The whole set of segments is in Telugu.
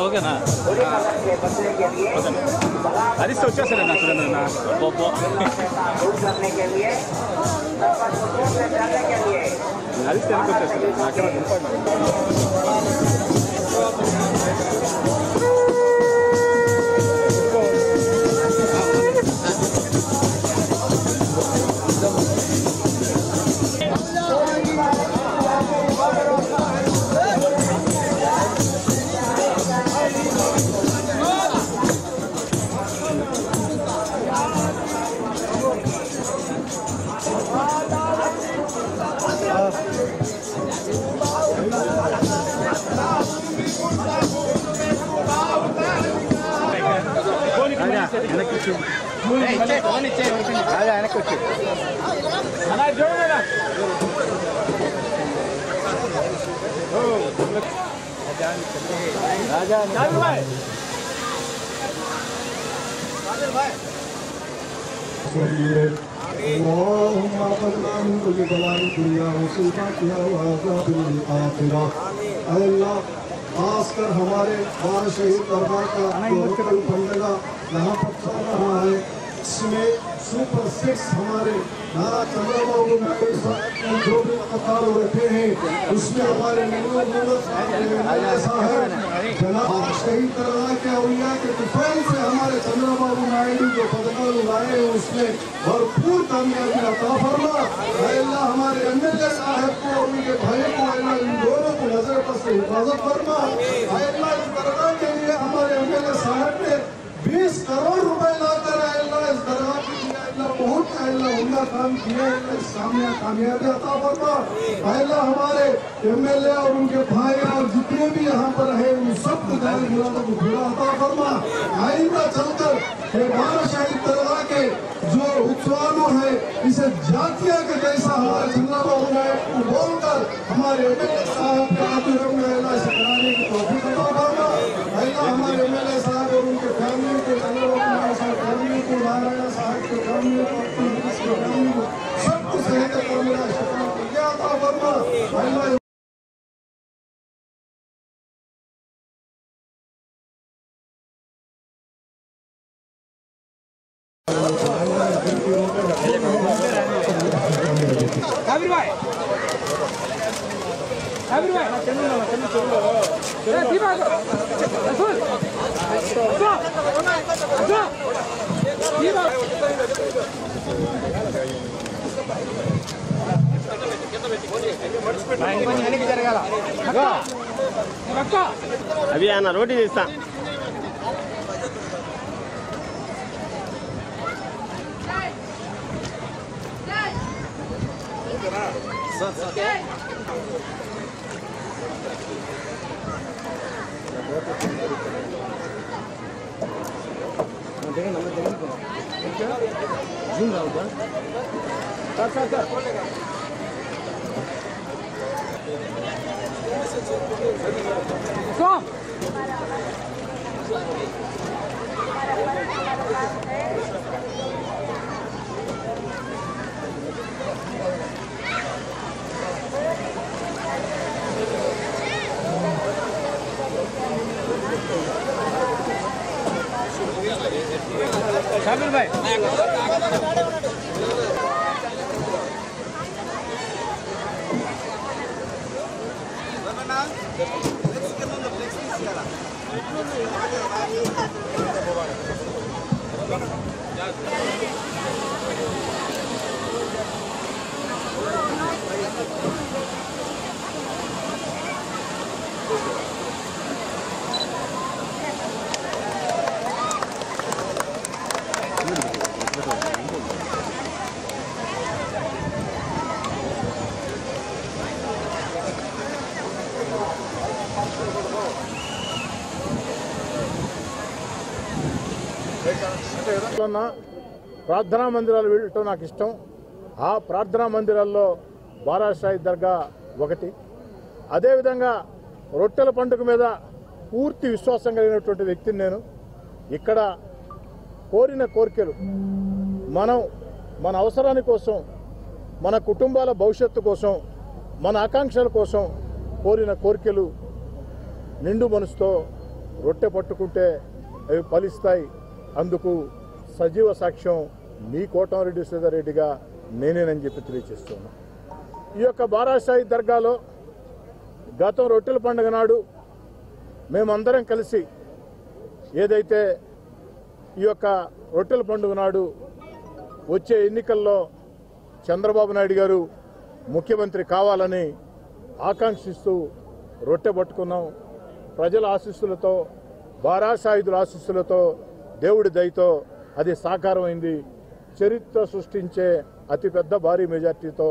ఓకేనా అది వచ్చేస్తాడు నా సురేంద్ర అది తెలుగు వచ్చేస్తాడు నాకేమో खासकर हमारे बार शहीद दरबार का पंडगा यहाँ पर चल रहा है, इसमें सुपर 6 हमारे नारा चंद्रबाबू नायडू साहब जो भी कतार बैठे हैं उसमें हमारे जनाब शहीद दरबार के औलिया के डिफेंस से हमारे चंद्रबाबू नायडू जो पदक लाए हैं उसमें भरपूर कामयाबी अता फरमा। अल्लाह हमारे एमएलए साहब को और उनके भाई को अल्लाह इन दोनों को नजर पर से हिफाजत फरमा। अल्लाह इस दरगाह के लिए हमारे एमएलए साहब ने 20 करोड़ रुपए लाकर अल्लाह इस दरगाह के लिए अल्लाह बहुत अल्लाह उम्दा काम किया, कामयाबी अता फरमा। अल्लाह हमारे एमएलए और उनके भाई और जितने भी यहाँ पर है उन सबको जाने मुरादों को पूरा अता फरमा। आइंदा चलकर बारह शहीद दरगाह के जो उत्सवालु है इसे जातिया के जैसा हमारे चंद्रबाबू नायडू को बोलकर हमारे एमएलए साहब के अल्लाह से कराने की तौफीक अता फरमा। अल्लाह हमारे एमएलए साहब और उनके फैमिली को चंद्रबाबू नायडू साहब फैमिली को नारायण साहब के फैमिली को सबको सहायता करने का शुक्रिया अता फरमा। अल्लाह अभी आना रोटी देता जूम राउंड ప్రార్థనా మందిరాలు వెళ్ళటం నాకు ఇష్టం. ఆ ప్రార్థనా మందిరాల్లో బారాషాయి దర్గా ఒకటి. అదేవిధంగా రొట్టెల పండుగ మీద పూర్తి విశ్వాసం కలిగినటువంటి వ్యక్తిని నేను. ఇక్కడ కోరిన కోరికలు మనం మన అవసరాని కోసం, మన కుటుంబాల భవిష్యత్తు కోసం, మన ఆకాంక్షల కోసం కోరిన కోరికలు నిండు మనసుతో రొట్టె పట్టుకుంటే అవి ఫలిస్తాయి. అందుకు సజీవ సాక్ష్యం మీ కోటంరెడ్డి శ్రీధర్ రెడ్డిగా నేనేనని చెప్పి తెలియజేస్తున్నాను. ఈ యొక్క బారాషాయి దర్గాలో గతం రొట్టెల పండుగ నాడు మేమందరం కలిసి ఏదైతే ఈ యొక్క రొట్టెల పండుగ నాడు వచ్చే ఎన్నికల్లో చంద్రబాబు నాయుడు గారు ముఖ్యమంత్రి కావాలని ఆకాంక్షిస్తూ రొట్టె పట్టుకున్నాం. ప్రజల ఆశీస్సులతో, బారాషాయిదుల ఆశీస్సులతో, దేవుడి దయతో అది సాకారమైంది. చరిత్ర సృష్టించే అతిపెద్ద భారీ మెజార్టీతో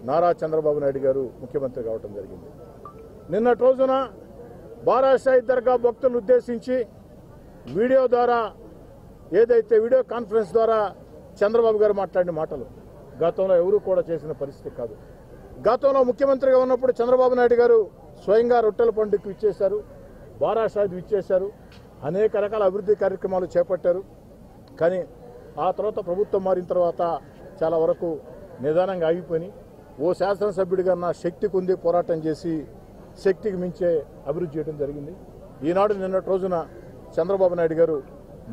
నారా చంద్రబాబు నాయుడు గారు ముఖ్యమంత్రి కావడం జరిగింది. నిన్నటి రోజున బారాషాయి దర్గా భక్తులను ఉద్దేశించి వీడియో ద్వారా, ఏదైతే వీడియో కాన్ఫరెన్స్ ద్వారా చంద్రబాబు గారు మాట్లాడిన మాటలు గతంలో ఎవరూ కూడా చేసిన పరిస్థితి కాదు. గతంలో ముఖ్యమంత్రిగా ఉన్నప్పుడు చంద్రబాబు నాయుడు గారు స్వయంగా రొట్టెల పండుగకు ఇచ్చేశారు, బారాషాయికి ఇచ్చేశారు, అనేక రకాల అభివృద్ధి కార్యక్రమాలు చేపట్టారు. కానీ ఆ తర్వాత ప్రభుత్వం మారిన తర్వాత చాలా వరకు నిదానంగా ఆగిపోయి, ఓ శాసనసభ్యుడిగా నా శక్తికి ఉంది పోరాటం చేసి శక్తికి మించే అభివృద్ధి చేయడం జరిగింది. ఈనాడు నిన్నటి రోజున చంద్రబాబు నాయుడు గారు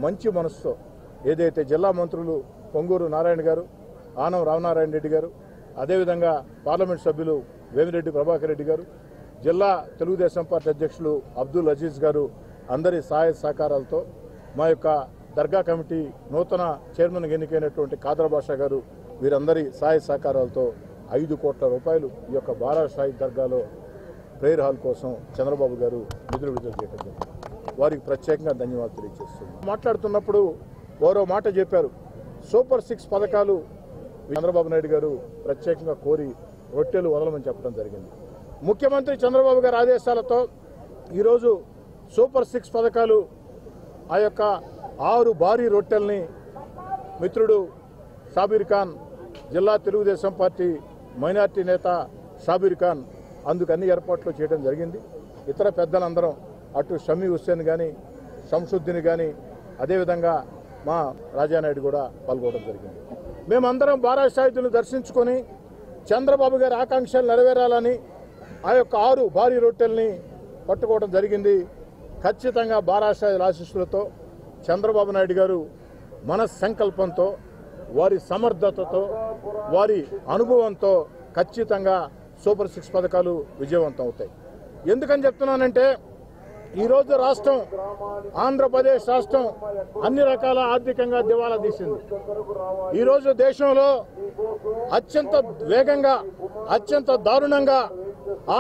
మంచి మనసుతో ఏదైతే జిల్లా మంత్రులు పొంగూరు నారాయణ గారు, ఆనం రామనారాయణ రెడ్డి గారు, అదేవిధంగా పార్లమెంట్ సభ్యులు వేమిరెడ్డి ప్రభాకర్ రెడ్డి గారు, జిల్లా తెలుగుదేశం పార్టీ అధ్యక్షులు అబ్దుల్ అజీజ్ గారు అందరి సహాయ సహకారాలతో, మా యొక్క దర్గా కమిటీ నూతన చైర్మన్ ఎన్నికైనటువంటి కాదర్ బాషా గారు, వీరందరి సహాయ సహకారాలతో 5 కోట్ల రూపాయలు ఈ యొక్క బారాషాయి దర్గాలో ప్రేయర్ హాల్ కోసం చంద్రబాబు గారు నిధులు విడుదల చేయడం జరిగింది. వారికి ప్రత్యేకంగా ధన్యవాదాలు తెలియజేస్తున్నాం. మాట్లాడుతున్నప్పుడు వారో మాట చెప్పారు, సూపర్ 6 పథకాలు చంద్రబాబు నాయుడు గారు ప్రత్యేకంగా కోరి రొట్టెలు వదలమని చెప్పడం జరిగింది. ముఖ్యమంత్రి చంద్రబాబు గారి ఆదేశాలతో ఈరోజు సూపర్ 6 పథకాలు, ఆ యొక్క 6 భారీ రొట్టెల్ని మిత్రుడు షాబీర్ ఖాన్, జిల్లా తెలుగుదేశం పార్టీ మైనార్టీ నేత షాబీర్ ఖాన్ అందుకు అన్ని ఏర్పాట్లు చేయడం జరిగింది. ఇతర పెద్దలందరం అటు షమీ హుస్సేన్ కానీ, షంసుద్దీన్ కానీ, అదేవిధంగా మా రాజానాయుడు కూడా పాల్గొనడం జరిగింది. మేమందరం బారాషాయిదులను దర్శించుకొని చంద్రబాబు గారి ఆకాంక్షలు నెరవేరాలని ఆ యొక్క 6 భారీ రొట్టెల్ని పట్టుకోవడం జరిగింది. ఖచ్చితంగా బారాషాయిదుల ఆశీస్సులతో చంద్రబాబు నాయుడు గారు మన సంకల్పంతో, వారి సమర్థతతో, వారి అనుభవంతో ఖచ్చితంగా సూపర్ 6 పథకాలు విజయవంతం అవుతాయి. ఎందుకని చెప్తున్నానంటే ఈరోజు రాష్ట్రం, ఆంధ్రప్రదేశ్ రాష్ట్రం అన్ని రకాల ఆర్థికంగా దివాలా తీసింది. ఈరోజు దేశంలో అత్యంత వేగంగా, అత్యంత దారుణంగా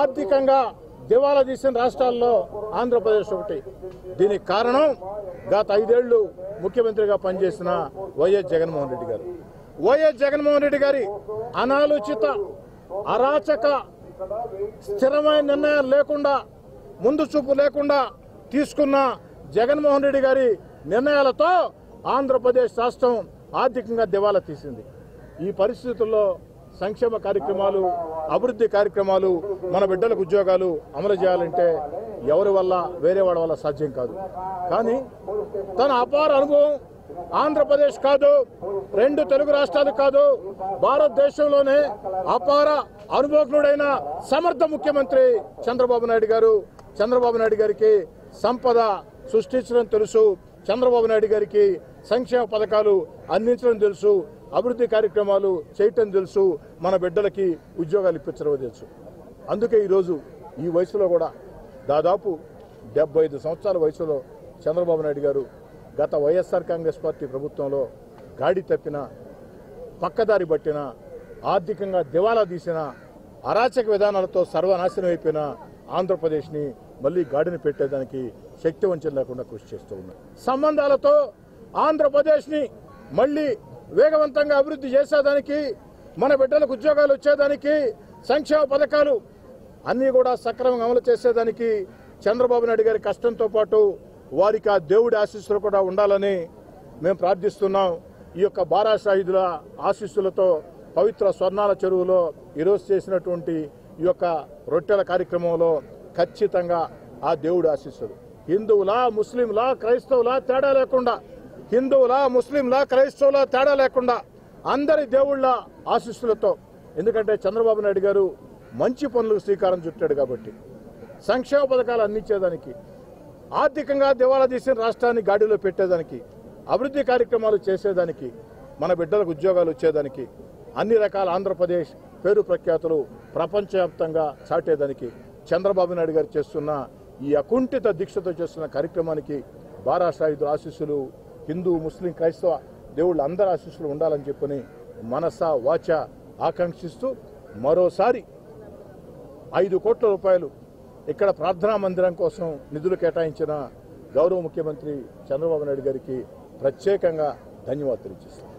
ఆర్థికంగా దివాలా తీసిన రాష్ట్రాల్లో ఆంధ్రప్రదేశ్ ఒకటి. దీనికి కారణం గత 5 ఏళ్లు ముఖ్యమంత్రిగా పనిచేసిన వైఎస్ జగన్మోహన్ రెడ్డి గారు. వైఎస్ జగన్మోహన్ రెడ్డి గారి అనాలోచిత, అరాచక, స్థిరమైన నిర్ణయాలు లేకుండా, ముందు చూపు లేకుండా తీసుకున్న జగన్మోహన్ రెడ్డి గారి నిర్ణయాలతో ఆంధ్రప్రదేశ్ రాష్ట్రం ఆర్థికంగా దివాలా తీసింది. ఈ పరిస్థితుల్లో సంక్షేమ కార్యక్రమాలు, అభివృద్ధి కార్యక్రమాలు, మన బిడ్డలకు ఉద్యోగాలు అమలు చేయాలంటే ఎవరి వల్ల, వేరే వాళ్ళ వల్ల సాధ్యం కాదు. కానీ తన అపార అనుభవం ఆంధ్రప్రదేశ్ కాదు, 2 తెలుగు రాష్ట్రాలు కాదు, భారతదేశంలోనే అపార అనుభవజ్ఞుడైన సమర్థ ముఖ్యమంత్రి చంద్రబాబు నాయుడు గారు. చంద్రబాబు నాయుడు గారికి సంపద సృష్టించడం తెలుసు. చంద్రబాబు నాయుడు గారికి సంక్షేమ పథకాలు అందించడం తెలుసు, అభివృద్ధి కార్యక్రమాలు చేయటం తెలుసు, మన బిడ్డలకి ఉద్యోగాలు ఇప్పించడం తెలుసు. అందుకే ఈరోజు ఈ వయసులో కూడా దాదాపు 75 సంవత్సరాల వయసులో చంద్రబాబు నాయుడు గారు గత వైఎస్ఆర్ కాంగ్రెస్ పార్టీ ప్రభుత్వంలో గాడి తప్పిన, పక్కదారి పట్టిన, ఆర్థికంగా దివాలా తీసిన, అరాచక విధానాలతో సర్వనాశనం అయిపోయిన ఆంధ్రప్రదేశ్ని మళ్ళీ గాడిని పెట్టేదానికి శక్తి వంచన లేకుండా కృషి చేస్తూ ఉన్నారు. సంబంధాలతో ఆంధ్రప్రదేశ్ని మళ్ళీ వేగవంతంగా అభివృద్ధి చేసేదానికి, మన బిడ్డలకు ఉద్యోగాలు వచ్చేదానికి, సంక్షేమ పథకాలు అన్నీ కూడా సక్రమంగా అమలు చేసేదానికి చంద్రబాబు నాయుడు గారి కష్టంతో పాటు వారికి ఆ దేవుడి ఆశీస్సులు కూడా ఉండాలని మేము ప్రార్థిస్తున్నాం. ఈ యొక్క బారా షాహిదుల ఆశీస్సులతో పవిత్ర స్వర్ణాల చెరువులో ఈరోజు చేసినటువంటి ఈ యొక్క రొట్టెల కార్యక్రమంలో ఖచ్చితంగా ఆ దేవుడి ఆశీస్సులు హిందువులా, ముస్లింలా, క్రైస్తవులా తేడా లేకుండా, హిందువులా, ముస్లింలా, క్రైస్తవులా తేడా లేకుండా అందరి దేవుళ్ళ ఆశీస్సులతో, ఎందుకంటే చంద్రబాబు నాయుడు గారు మంచి పనులకు శ్రీకారం చుట్టాడు కాబట్టి, సంక్షేమ పథకాలు అందించేదానికి, ఆర్థికంగా దివాలా తీసిన రాష్ట్రాన్ని గాడిలో పెట్టేదానికి, అభివృద్ధి కార్యక్రమాలు చేసేదానికి, మన బిడ్డలకు ఉద్యోగాలు వచ్చేదానికి, అన్ని రకాల ఆంధ్రప్రదేశ్ పేరు ప్రఖ్యాతులు ప్రపంచవ్యాప్తంగా చాటేదానికి చంద్రబాబు నాయుడు గారు చేస్తున్న ఈ అకుంఠిత దీక్షతో చేస్తున్న కార్యక్రమానికి బారా షాహిదుల ఆశీస్సులు, హిందూ, ముస్లిం, క్రైస్తవ దేవుళ్ళ అందరి ఆశీస్సులు ఉండాలని చెప్పని మనస వాచ ఆకాంక్షిస్తూ మరోసారి 5 కోట్ల రూపాయలు ఇక్కడ ప్రార్థనా మందిరం కోసం నిధులు కేటాయించిన గౌరవ ముఖ్యమంత్రి చంద్రబాబు నాయుడు గారికి ప్రత్యేకంగా ధన్యవాదాలు తెలియజేస్తాను.